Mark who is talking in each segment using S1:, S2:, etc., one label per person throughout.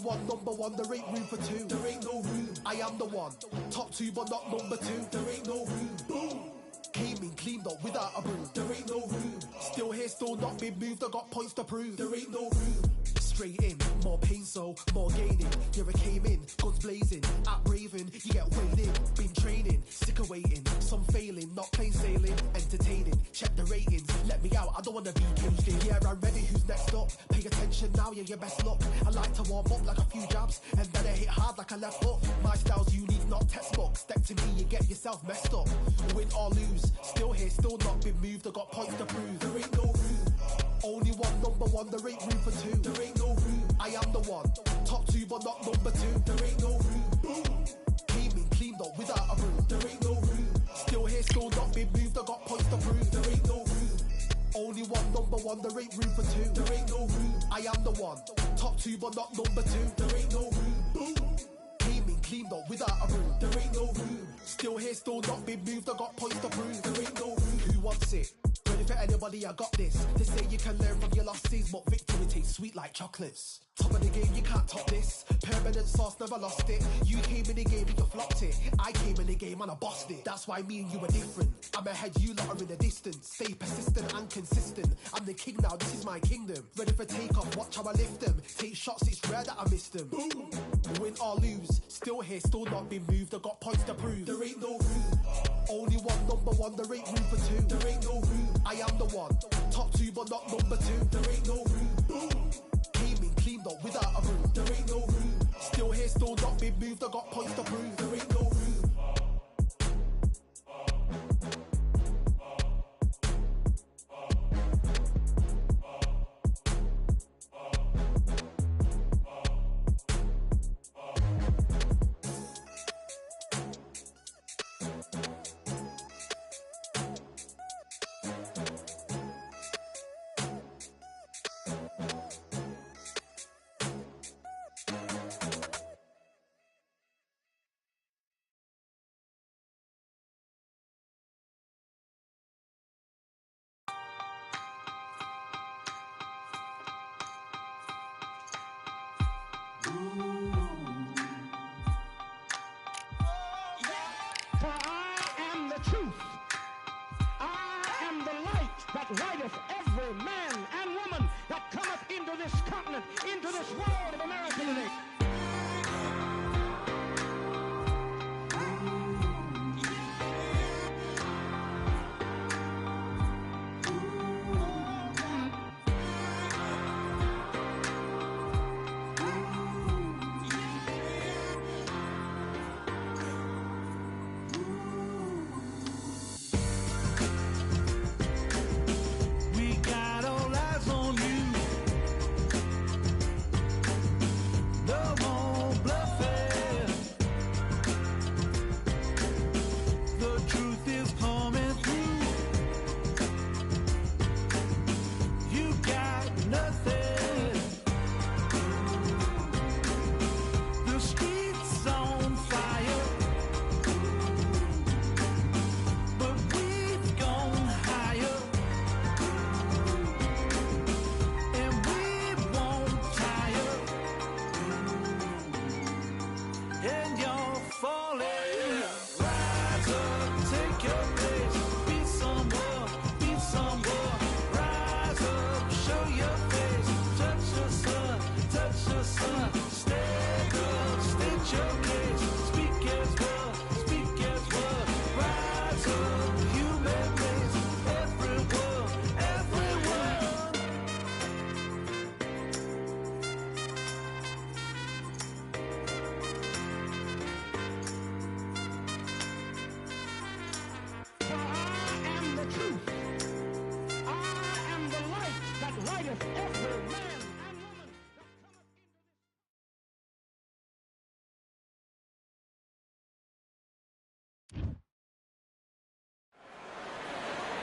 S1: one, number one, there ain't room for two. There ain't no room. I am the one. Top two, but not number two. There ain't no room. Boom. Came in, cleaned up without a broom. There ain't no room. Still here, still not been moved. I got points to prove. There ain't no room. Straight in, more pain, so more gaining. Yeah, I came in, guns blazing, at Raven, you get weighed in. Been training, sick of waiting, some failing, not plain sailing, entertaining. Check the ratings, let me out, I don't wanna be caged in. Yeah, I'm ready, who's next up? Pay attention now, yeah, your best luck. I like to warm up like a few jabs, and then I hit hard like a left hook. My style's unique, not textbook. Step to me, you get yourself messed up. Win or lose, still here, still not been moved. I got points to prove. There ain't no room. Only one, number one, there ain't room for two. There ain't no room. I am the one. Top two, but not number two. There ain't no room. Boom. Came in, cleaned up without a broom. There ain't no room. Still here, still not been moved. I got points to prove. There ain't no room. Only one, number one, there ain't room for two. There ain't no room. I am the one. Top two, but not number two. There ain't no room. Boom. Came in, cleaned up without a broom. There ain't no room. Still here, still not been moved. I got points to prove. There ain't no room. Who wants it? Ready for anybody, I got this. They say you can learn from your losses, but victory tastes sweet like chocolates. Top of the game, you can't top this. Permanent sauce, never lost it. You came in the game and you flopped it. I came in the game and I bossed it. That's why me and you are different. I'm ahead, you lot are in the distance. Stay persistent and consistent. I'm the king now, this is my kingdom. Ready for takeoff, watch how I lift them. Take shots, it's rare that I miss them. Boom. Win or lose, still here, still not been moved. I got points to prove. There ain't no room. Only one, number one, there ain't room for two. There ain't no room. I am the one. Top two, but not number two. There ain't no room. Boom. Came in, cleaned up without a broom. There ain't no room. Still here, still not been moved. I got points to prove. There ain't no room.
S2: For I am the truth. I am the light that lighteth every man and woman that cometh into this continent, into this world of America today.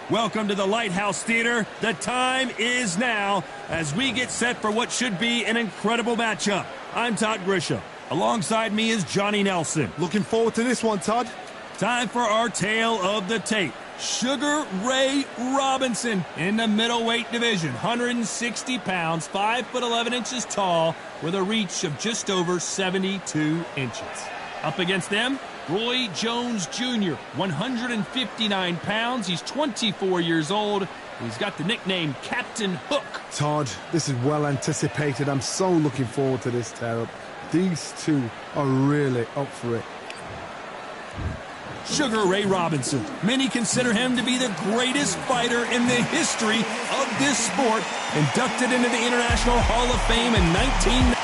S3: Welcome to the Lighthouse Theater. The time is now as we get set for what should be an incredible matchup. I'm Todd Grisham. Alongside me is Johnny Nelson.
S4: Looking forward to this one, Todd.
S3: Time for our tale of the tape. Sugar Ray Robinson in the middleweight division, 160 pounds, 5'11" tall, with a reach of just over 72 inches. Up against them, Roy Jones Jr., 159 pounds. He's 24 years old. He's got the nickname Captain Hook.
S4: Todd, this is well anticipated. I'm so looking forward to this tear-up. These two are really up for it.
S3: Sugar Ray Robinson. Many consider him to be the greatest fighter in the history of this sport. Inducted into the International Hall of Fame in 1990.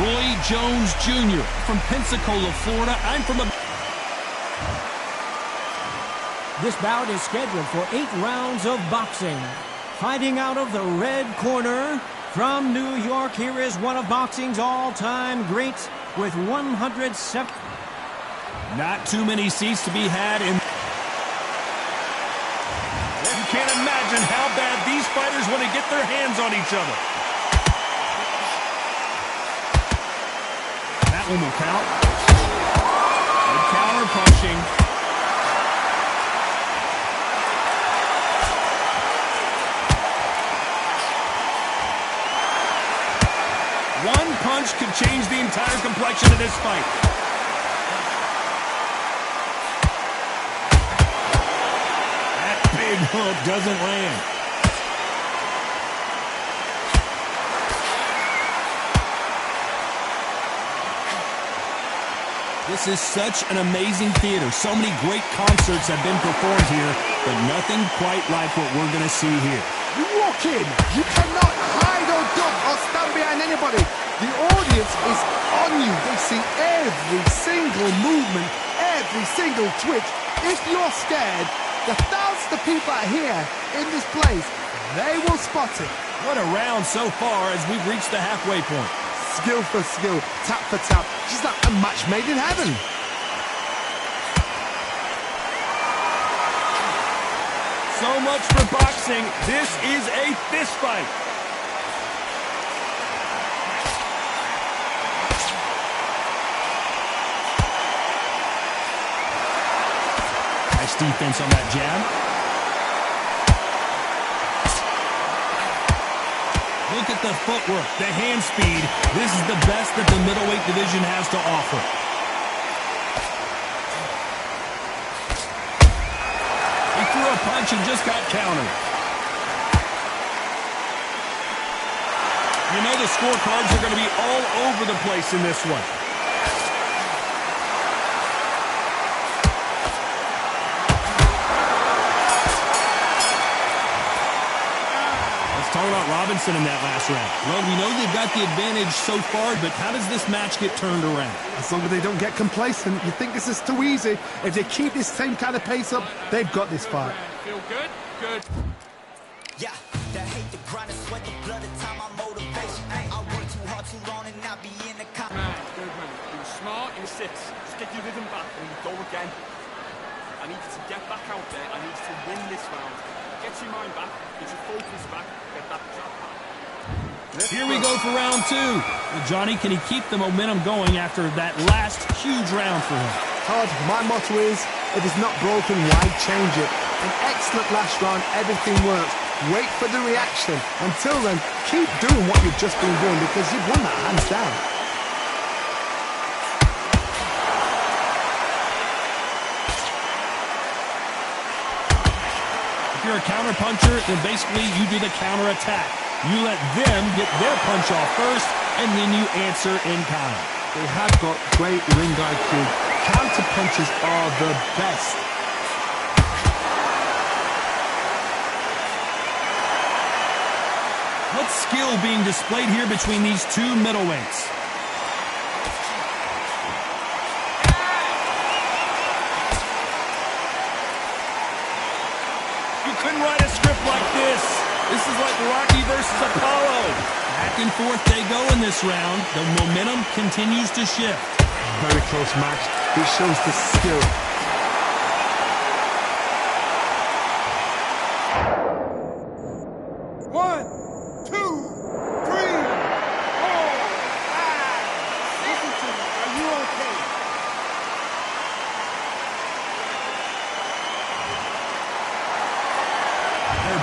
S3: Roy Jones Jr. from Pensacola, Florida. I'm from a...
S5: This bout is scheduled for 8 rounds of boxing. Fighting out of the red corner from New York, here is one of boxing's all-time greats with 107...
S3: Not too many seats to be had in... You can't imagine how bad these fighters want to get their hands on each other. That one will count. Good counter punching. One punch could change the entire complexion of this fight. Big hook doesn't land. This is such an amazing theater. So many great concerts have been performed here, but nothing quite like what we're going to see here.
S4: You walk in, you cannot hide or duck or stand behind anybody. The audience is on you. They see every single movement, every single twitch. If you're scared, the thousands of people out here in this place, they will spot it.
S3: What a round so far as we've reached the halfway point.
S4: Skill for skill, tap for tap. She's like a match made in heaven.
S3: So much for boxing. This is a fist fight. Nice defense on that jab. Look at the footwork, the hand speed. This is the best that the middleweight division has to offer. He threw a punch and just got countered. You know the scorecards are going to be all over the place in this one. Talk about Robinson in that last round. Well, we know they've got the advantage so far, but how does this match get turned around?
S4: As long as they don't get complacent, you think this is too easy. If they keep this same kind of pace up, they've got this fight.
S6: Feel good? Good.
S7: Yeah, that hate the grind, the sweat, the blood, the time, my motivation. I work too hard, too long, and not be in the con.
S6: Good man. You were smart in 6. Just get your rhythm back and go again. I need you to get back out there. I need you to win this round. Get your mind back, get your focus back, get that jab back.
S3: Here we go for round 2. Well, Johnny, can he keep the momentum going after that last huge round for him?
S4: Todd, my motto is, if it's not broken, why change it? An excellent last round, everything works. Wait for the reaction. Until then, keep doing what you've just been doing because you've won that hands down.
S3: If you're a counter puncher, then basically you do the counter attack. You let them get their punch off first, and then you answer in kind.
S4: They have got great ring IQ. Counter punches are the best.
S3: What skill being displayed here between these two middleweights? You couldn't write a script like this. This is like Rocky versus Apollo. Back and forth they go in this round. The momentum continues to shift.
S4: Very close match. It shows the skill.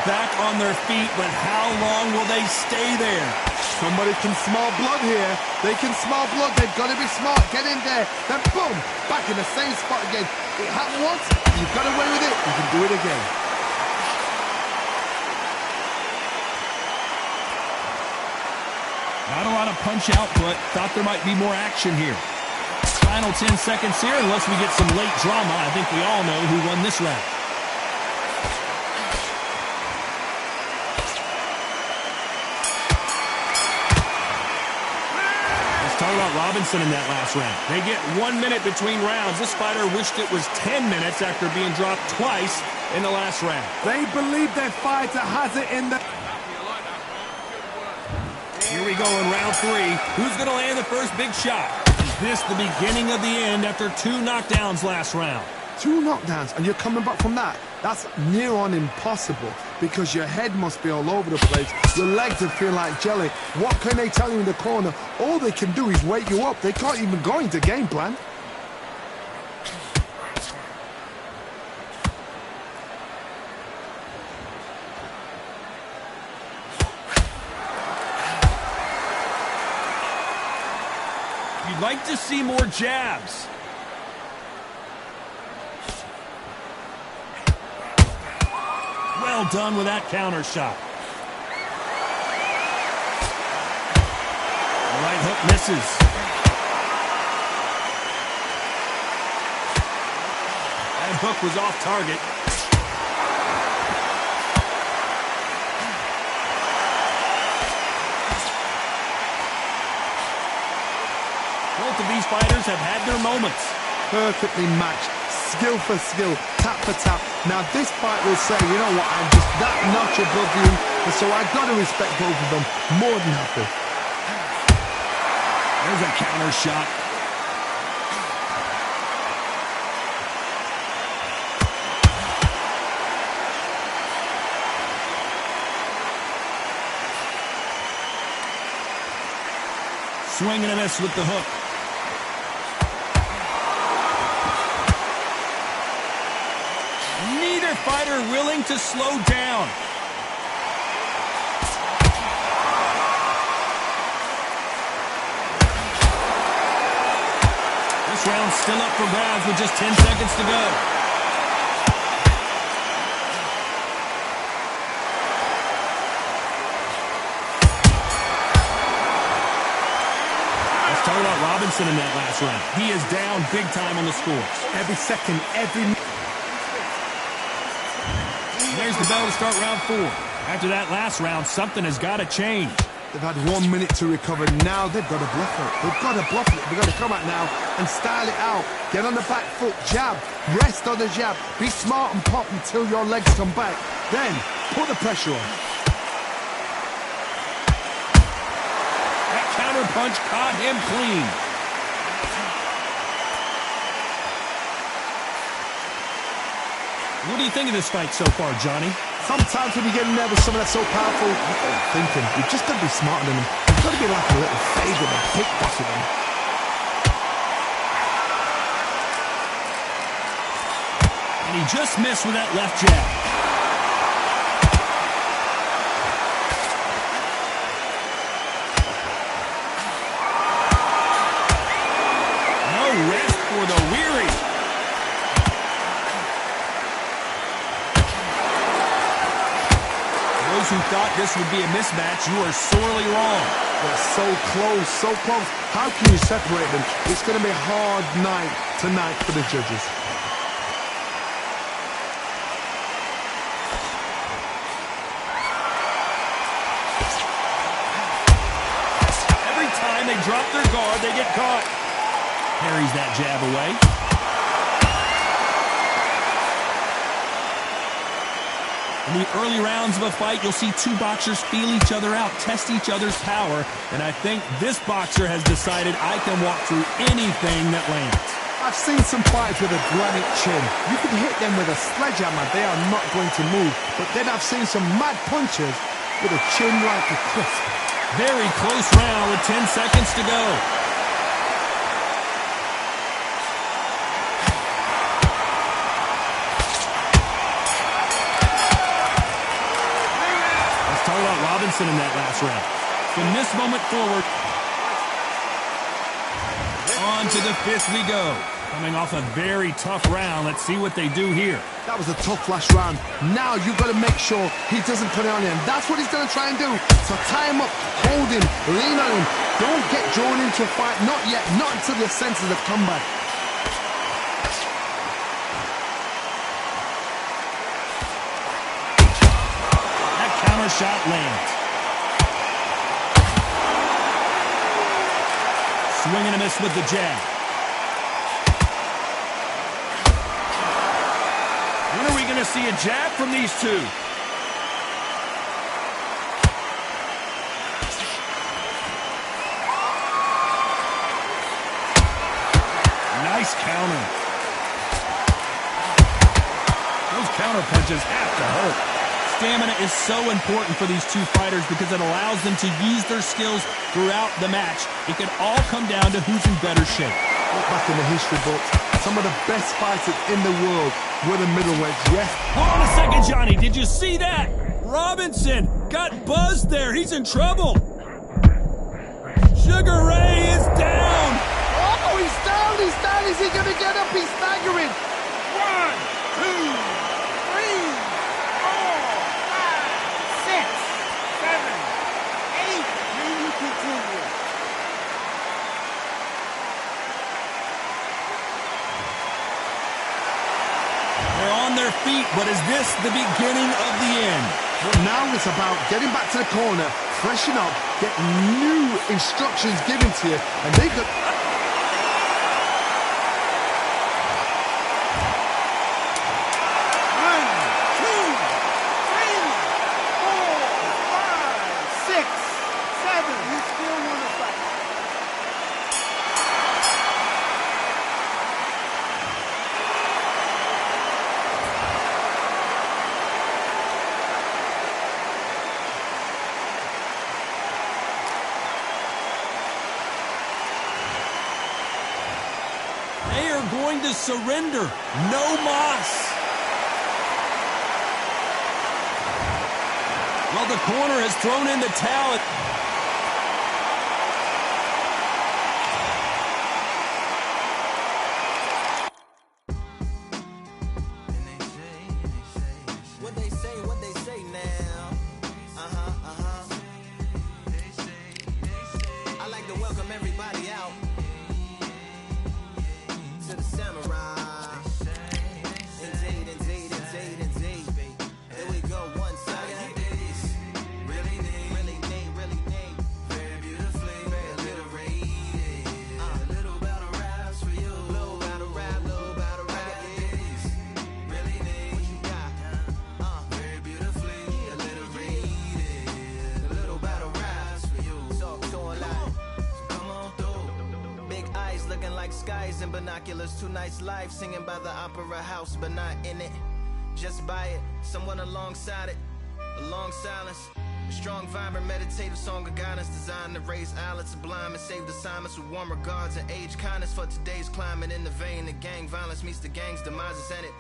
S3: back on their feet, but how long will they stay there?
S4: Somebody can smell blood here. They can smell blood. They've got to be smart. Get in there. Then boom, back in the same spot again. It happened once. You've got away with it. You can do it again.
S3: Not a lot of punch output. Thought there might be more action here. Final 10 seconds here, unless we get some late drama. I think we all know who won this round. Let's talk about Robinson in that last round. They get 1 minute between rounds. This fighter wished it was 10 minutes after being dropped twice in the last round.
S4: They believe their fighter has it in the...
S3: Here we go in round 3. Who's going to land the first big shot? Is this the beginning of the end after 2 knockdowns last round?
S4: 2 knockdowns, and you're coming back from that. That's near on impossible because your head must be all over the place. Your legs will feel like jelly. What can they tell you in the corner? All they can do is wake you up. They can't even go into game plan.
S3: You'd like to see more jabs. Well done with that counter shot. The right hook misses. That hook was off target. Both of these fighters have had their moments.
S4: Perfectly matched, skill for skill, tap for tap. Now this fight will say, you know what, I'm just that notch above you, and so I've got to respect both of them more than happy.
S3: There's a counter shot. Swing and a miss with the hook. Neither fighter willing to slow down. This round's still up for grabs with just 10 seconds to go. Let's talk about Robinson in that last round. He is down big time on the scores.
S4: Every second, every...
S3: There's the bell to start round 4. After that last round, something has got to change.
S4: They've had 1 minute to recover. Now they've got to bluff it. They've got to bluff it. They've got to come out now and style it out. Get on the back foot, jab, rest on the jab. Be smart and pop until your legs come back. Then put the pressure on.
S3: That counter punch caught him clean. What do you think of this fight so far, Johnny?
S4: Sometimes when you get nervous, someone that's so powerful, you start thinking, you've just got to be smarter than them. You've got to be like a little fade with them, pickpocketing them.
S3: And he just missed with that left jab. No rest for the weary. Those who thought this would be a mismatch, you are sorely wrong.
S4: They're so close, so close. How can you separate them? It's going to be a hard night tonight for the judges.
S3: Every time they drop their guard, they get caught. Parries that jab away. In the early rounds of a fight, you'll see 2 boxers feel each other out, test each other's power, and I think this boxer has decided I can walk through anything that lands.
S4: I've seen some fighters with a granite chin. You can hit them with a sledgehammer, they are not going to move. But then I've seen some mad punchers with a chin like a crisp.
S3: Very close round with 10 seconds to go. all about Robinson in that last round. From this moment forward, on to the fifth we go. Coming off a very tough round, let's see what they do here.
S4: That was a tough last round. Now you've got to make sure he doesn't put it on you, and that's what he's going to try and do. So tie him up, hold him, lean on him. Don't get drawn into a fight, not yet, not until your senses have come back.
S3: That counter shot lands. Swing and a miss with the jab. When are we going to see a jab from these two? Nice counter. Those counter punches have to hurt. Stamina is so important for these two fighters because it allows them to use their skills throughout the match. It can all come down to who's in better shape.
S4: Look back in the history books. Some of the best fighters in the world were the middleweights, yes.
S3: Hold on a second, Johnny. Did you see that? Robinson got buzzed there. He's in trouble. Sugar Ray is down.
S4: Oh, he's down, he's down. Is he going to get up? He's staggering.
S2: 1, 2, 3, 4, 5, 6, 7, 8. May you continue.
S3: They're on their feet, but is this the beginning of the end?
S4: Well, now it's about getting back to the corner, freshen up, get new instructions given to you, and they could...
S3: They are going to surrender. No mas. Well, the corner has thrown in the towel.
S7: What they say now. I like to welcome everybody out to the samurai. Indeed. Here we go, one side. Really neat. Very beautifully, very alliterated. Little battle raps for you. Little battle rap. Really neat. What you got? Very beautifully alliterated. Little battle raps for you. So alive. Come on through. Big eyes looking like skies and binoculars. Two nights live singing by the opera house, but not in it. Just by it, someone alongside it. A long silence. A strong, vibrant, meditative song of guidance designed to raise eyelids sublime and save assignments with warm regards and age kindness for today's climate. In the vein, the gang violence meets the gang's demises, and it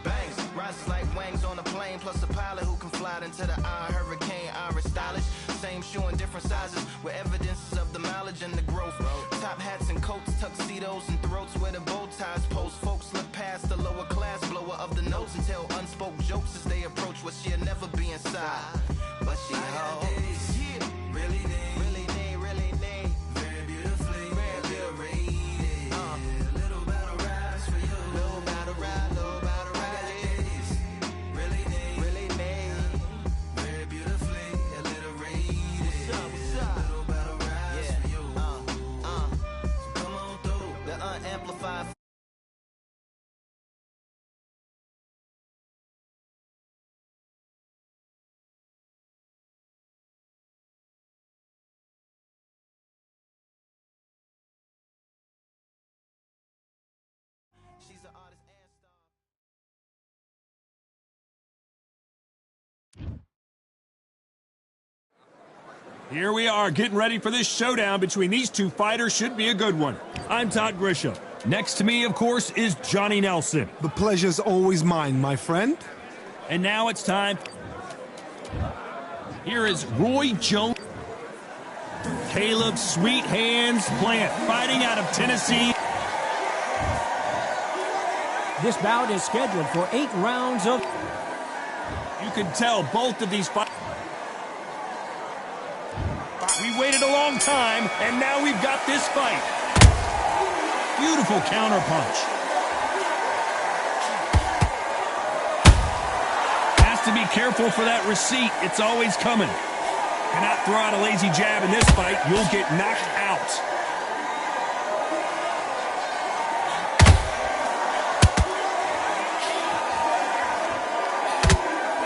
S7: bangs, rises like wings on a plane, plus a pilot who can fly into the eye. Hurricane, Irish stylish, same shoe in different sizes, with evidences of the mileage and the growth. Top hats and coats, tuxedos and throats where the bow ties post. Folks look past the lower class blower of the notes and tell unspoke jokes as they approach what she'll never be inside. But she holds, really neat. Very beautifully, very alliterated. Little battle raps for you. Little battle rap. Really neat. Very beautifully alliterated. What's up? Little battle raps for you. So come on through. The unamplified. She's an artist and star.
S3: Here we are, getting ready for this showdown between these two fighters. Should be a good one. I'm Todd Grisham. Next to me, of course, is Johnny Nelson.
S4: The pleasure's always mine, my friend.
S3: And now it's time Here is Roy Jones. Caleb Sweet Hands Plant, fighting out of Tennessee.
S5: This bout is scheduled for 8 rounds of...
S3: You can tell both of these fights. We waited a long time, and now we've got this fight. Beautiful counter punch. Has to be careful for that receipt. It's always coming. Cannot throw out a lazy jab in this fight. You'll get knocked out.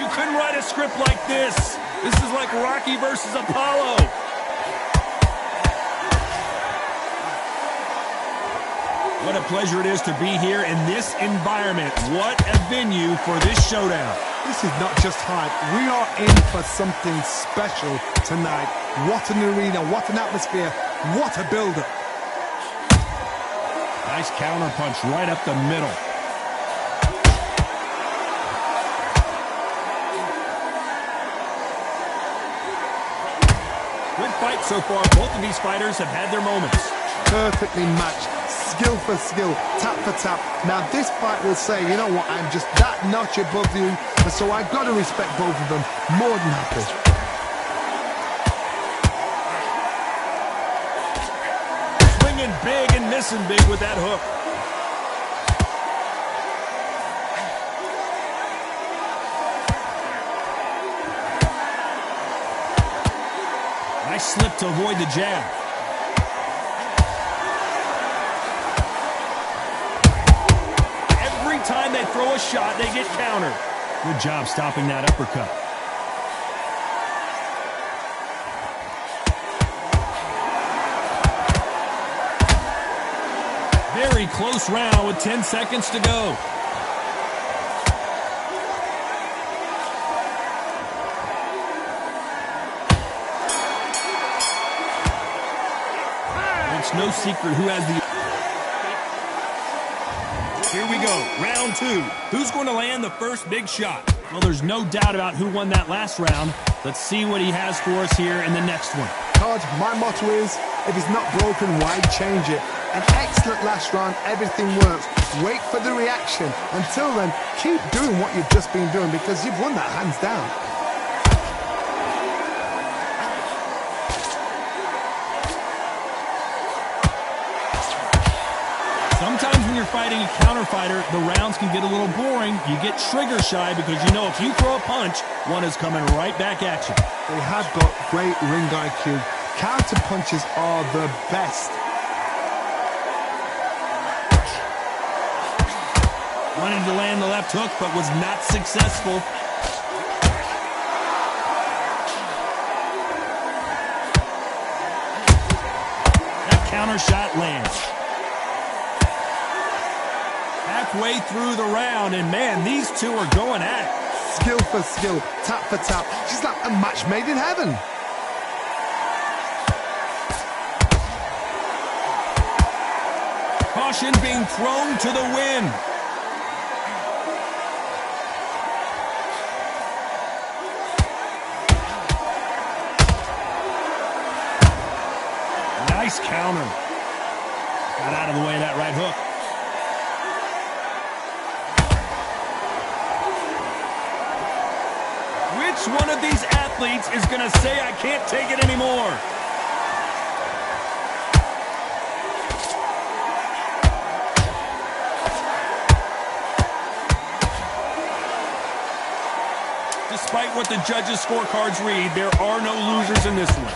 S3: You couldn't write a script like this. This is like Rocky versus Apollo. What a pleasure it is to be here in this environment. What a venue for this showdown.
S4: This is not just hype. We are in for something special tonight. What an arena, what an atmosphere, what a build-up.
S3: Nice counter punch right up the middle. Good fight so far. Both of these fighters have had their moments.
S4: Perfectly matched. Skill for skill, tap for tap. Now this fight will say, you know what, I'm just that notch above you, and so I've got to respect both of them. More than happy.
S3: Swinging big and missing big with that hook. Nice slip to avoid the jab. Time they throw a shot, they get countered. Good job stopping that uppercut. Very close round with 10 seconds to go. It's no secret who has the... Here we go, round 2. Who's going to land the first big shot? Well, there's no doubt about who won that last round. Let's see what he has for us here in the next one.
S4: Todd, my motto is, if it's not broken, why change it? An excellent last round, everything works. Wait for the reaction. Until then, keep doing what you've just been doing because you've won that hands down.
S3: Sometimes when you're fighting a counter fighter, the rounds can get a little boring. You get trigger shy because you know if you throw a punch, one is coming right back at you.
S4: They have got great ring IQ. Counter punches are the best.
S3: Wanted to land the left hook, but was not successful. That counter shot lands. Halfway through the round, and man, these two are going at it.
S4: Skill for skill, tap for tap. She's like a match made in heaven.
S3: Caution being thrown to the wind. Nice counter. Got out of the way of that right hook. Which one of these athletes is going to say, I can't take it anymore? Despite what the judges' scorecards read, there are no losers in this one.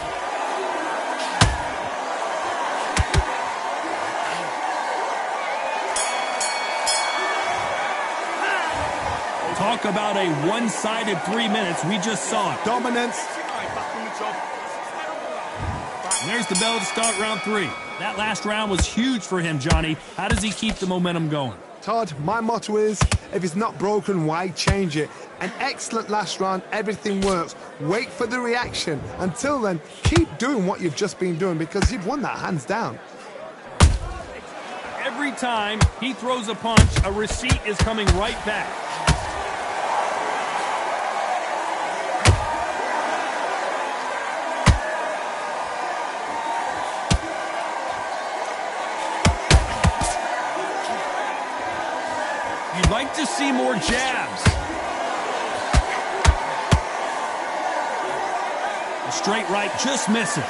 S3: Talk about a one-sided 3 minutes. We just saw it.
S4: Dominance.
S3: And there's the bell to start round 3. That last round was huge for him, Johnny. How does he keep the momentum going?
S4: Todd, my motto is, if it's not broken, why change it? An excellent last round, everything works. Wait for the reaction. Until then, keep doing what you've just been doing because you've won that hands down.
S3: Every time he throws a punch, a receipt is coming right back. like to see more jabs. The straight right just misses.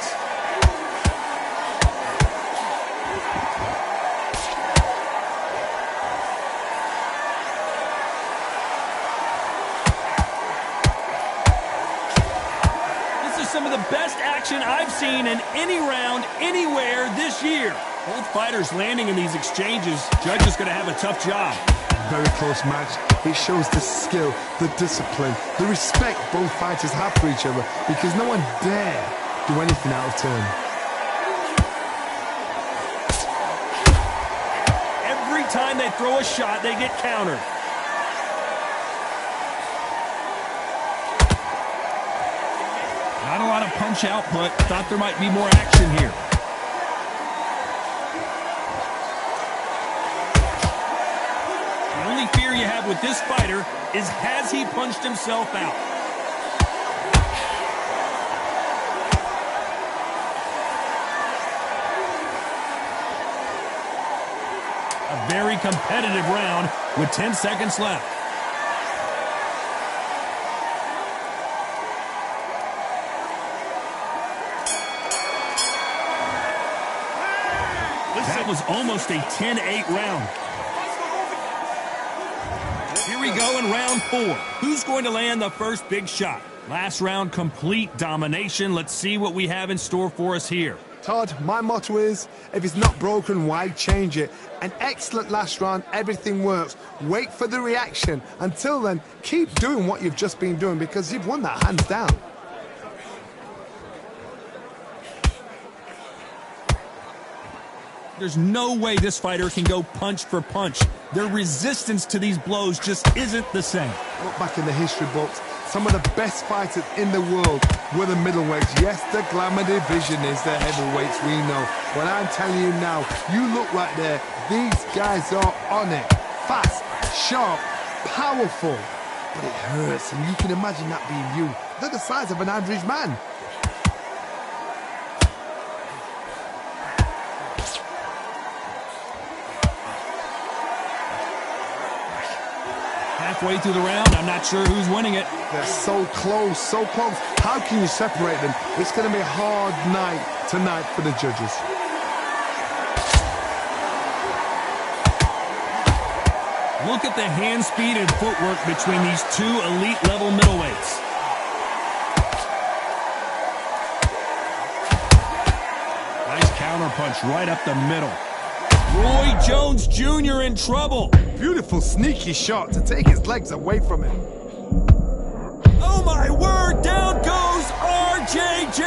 S3: Some of the best action I've seen in any round, anywhere this year. Both fighters landing in these exchanges. Judge is going to have a tough job.
S4: Very close match. It shows the skill, the discipline, the respect both fighters have for each other, because no one dare do anything out of turn.
S3: Every time they throw a shot, they get countered. Not a lot of punch output. Thought there might be more action here. The only fear you have with this fighter is, has he punched himself out? A very competitive round with 10 seconds left. That was almost a 10-8 round. Here we go in round 4. Who's going to land the first big shot? Last round, complete domination. Let's see what we have in store for us here.
S4: Todd, my motto is, if it's not broken, why change it? An excellent last round, everything works. Wait for the reaction. Until then, keep doing what you've just been doing, because you've won that hands down.
S3: There's no way this fighter can go punch for punch. Their resistance to these blows just isn't the same.
S4: Look back in the history books. Some of the best fighters in the world were the middleweights. Yes, the glamour division is the heavyweights, we know. But I'm telling you now, you look right there. These guys are on it. Fast, sharp, powerful. But it hurts, and you can imagine that being you. They're the size of an average man.
S3: Halfway through the round, I'm not sure who's winning it.
S4: They're so close, so close. How can you separate them? It's going to be a hard night tonight for the judges.
S3: Look at the hand speed and footwork between these two elite-level middleweights. Nice counterpunch right up the middle. Roy Jones Jr. in trouble.
S4: Beautiful sneaky shot to take his legs away from him.
S3: Oh my word, down goes RJJ.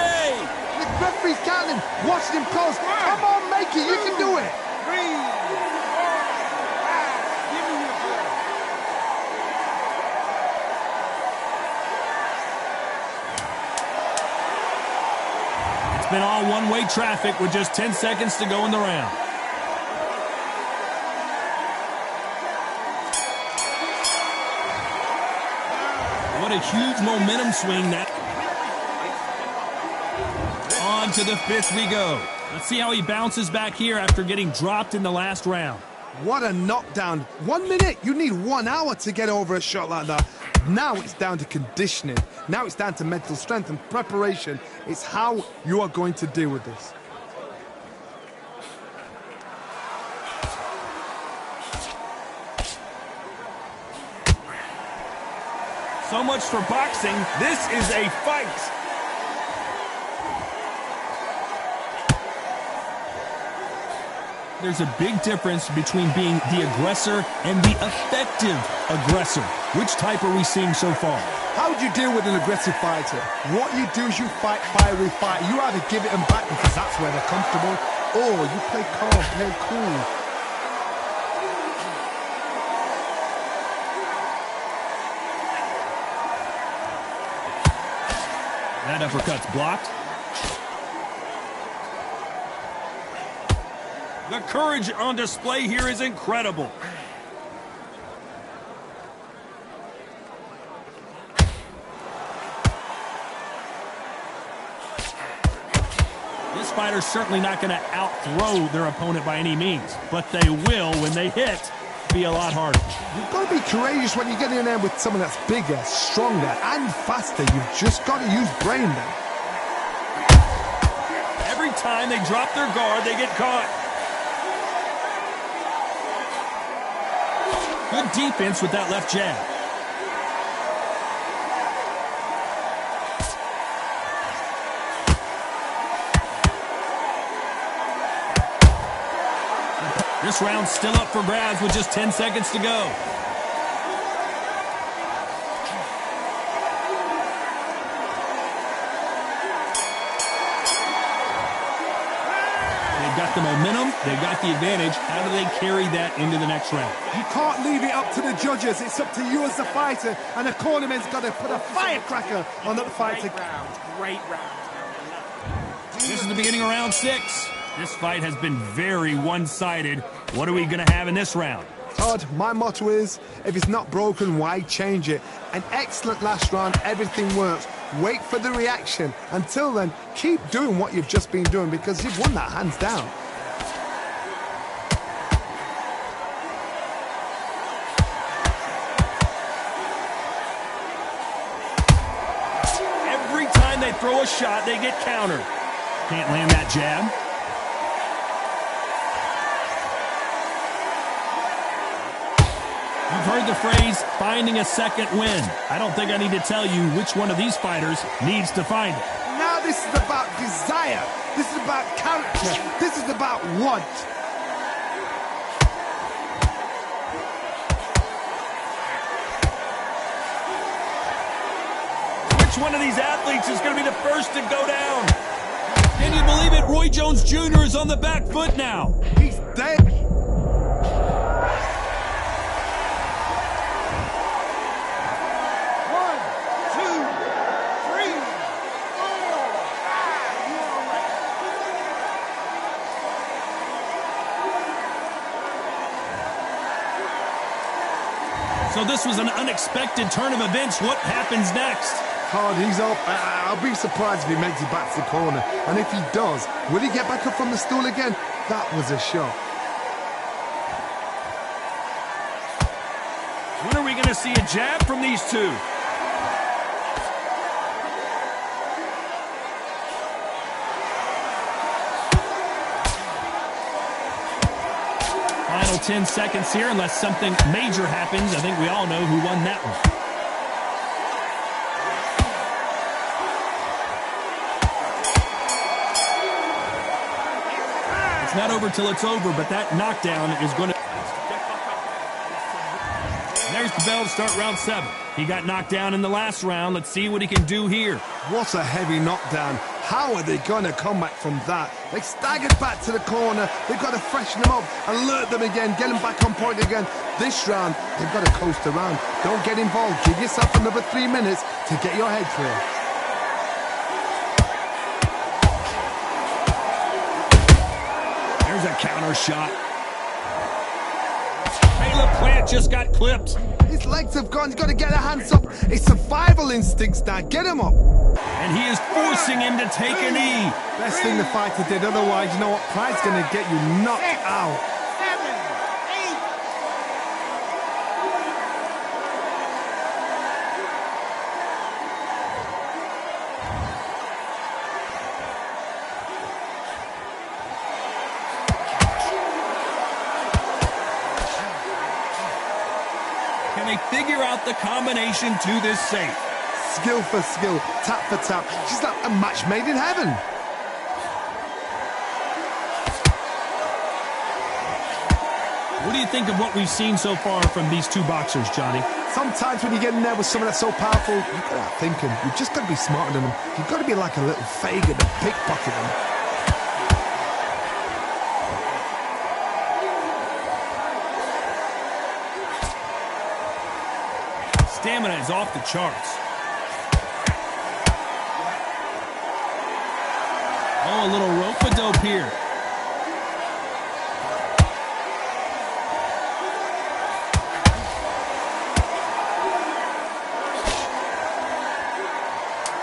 S4: The referee's counting, watching him close. Come on, make it, you can do it.
S2: 3, 4, 5. Give me your ball.
S3: It's been all one-way traffic with just 10 seconds to go in the round. What a huge momentum swing that. On to the 5th we go. Let's see how he bounces back here after getting dropped in the last round.
S4: What a knockdown. 1 minute, you need 1 hour to get over a shot like that. Now it's down to conditioning. Now it's down to mental strength and preparation. It's how you are going to deal with this.
S3: So much for boxing. This is a fight. There's a big difference between being the aggressor and the effective aggressor. Which type are we seeing so far?
S4: How would you deal with an aggressive fighter? What you do is you fight fiery fight. You either give it them back because that's where they're comfortable, or you play calm, play cool.
S3: That uppercut's blocked. The courage on display here is incredible. This fighter's certainly not going to out-throw their opponent by any means, but they will when they hit. be a lot harder.
S4: You've got to be courageous when you get in there with someone that's bigger, stronger, and faster. You've just got to use brain then.
S3: Every time they drop their guard, they get caught. Good defense with that left jab. This round's still up for grabs with just 10 seconds to go. They've got the momentum, they've got the advantage. How do they carry that into the next round?
S4: You can't leave it up to the judges. It's up to you as the fighter, and the cornerman's got to put a firecracker on that fighter.
S6: Great round.
S3: This is the beginning of round 6. This fight has been very one-sided. What are we going to have in this round?
S4: Todd, my motto is, if it's not broken, why change it? An excellent last round, everything works. Wait for the reaction. Until then, keep doing what you've just been doing because you've won that hands down.
S3: Every time they throw a shot, they get countered. Can't land that jab. You've heard the phrase, finding a second win. I don't think I need to tell you which one of these fighters needs to find it.
S4: Now this is about desire. This is about character. This is about want.
S3: Which one of these athletes is going to be the first to go down? Can you believe it? Roy Jones Jr. is on the back foot now.
S4: He's dead.
S3: So this was an unexpected turn of events. What happens next?
S4: Hard, he's up. I'll be surprised if he makes it back to the corner. And if he does, will he get back up from the stool again? That was a shot.
S3: When are we going to see a jab from these two? Final 10 seconds here, unless something major happens. I think we all know who won that one. It's not over till it's over, but that knockdown is going to... There's the bell to start round 7. He got knocked down in the last round. Let's see what he can do here.
S4: What a heavy knockdown. How are they going to come back from that? They staggered back to the corner. They've got to freshen them up, alert them again, get them back on point again. This round, they've got to coast around. Don't get involved. Give yourself another 3 minutes to get your head clear.
S3: There's a counter shot. Plant just got clipped.
S4: His legs have gone. He's got to get a hands up. It's survival instincts now. Get him up.
S3: And he is forcing him to take a knee.
S4: Best thing the fighter did. Otherwise, you know what? Pride's going to get you knocked out.
S2: 7, 8.
S3: Can they figure out the combination to this safe?
S4: Skill for skill, tap for tap. She's like a match made in heaven.
S3: What do you think of what we've seen so far from these two boxers, Johnny?
S4: Sometimes when you get in there with someone that's so powerful, you've got to have thinking. You've just got to be smarter than them. You've got to be like a little Fagin to pickpocket them.
S3: Stamina is off the charts. Oh, a little rope-a-dope here.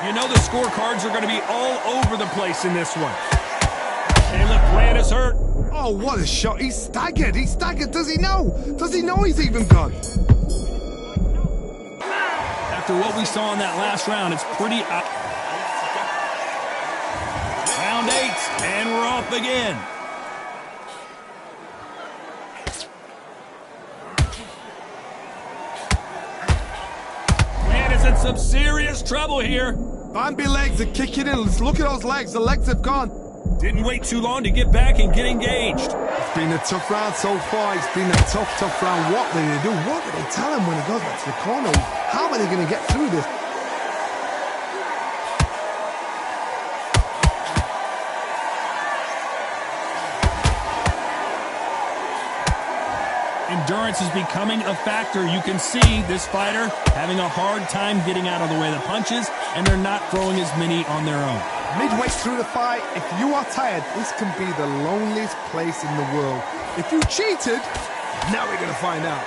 S3: You know the scorecards are going to be all over the place in this one. Hey, look, Plant is hurt.
S4: Oh, what a shot. He's staggered. He's staggered. Does he know? Does he know he's even gone?
S3: After what we saw in that last round, it's pretty... Round 8, and we're off again. Plant is in some serious trouble here.
S4: Bambi legs are kicking in. Let's look at those legs. The legs have gone.
S3: Didn't wait too long to get back and get engaged.
S4: It's been a tough round so far. It's been a tough round. What do they do? What do they tell him when he goes back to the corner? How are they going to get through this?
S3: Endurance is becoming a factor. You can see this fighter having a hard time getting out of the way of the punches, and they're not throwing as many on their own.
S4: Midway through the fight, if you are tired, this can be the loneliest place in the world. If you cheated, now we're going to find out.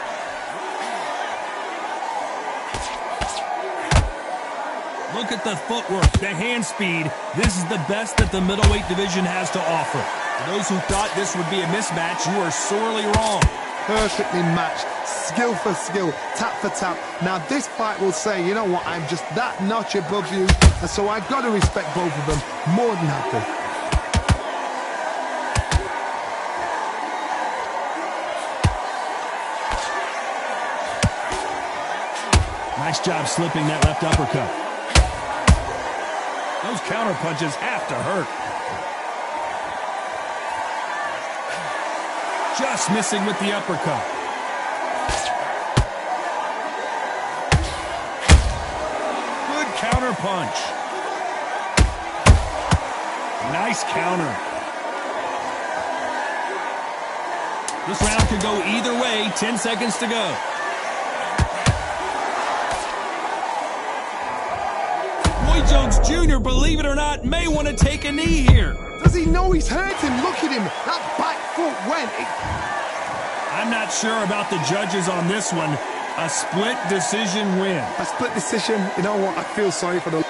S3: Look at the footwork, the hand speed. This is the best that the middleweight division has to offer. For those who thought this would be a mismatch, you are sorely wrong.
S4: Perfectly matched, skill for skill, tap for tap. Now this fight will say, you know what, I'm just that notch above you, and so I've got to respect both of them more than happy.
S3: Nice job slipping that left uppercut. Those counter punches have to hurt. Just missing with the uppercut. Good counter punch. Nice counter. This round could go either way. 10 seconds to go. Roy Jones Jr., believe it or not, may want to take a knee here.
S4: Does he know he's hurt him? Look at him. That back foot went.
S3: I'm not sure about the judges on this one. A split decision win.
S4: A split decision. You know what? I feel sorry for the...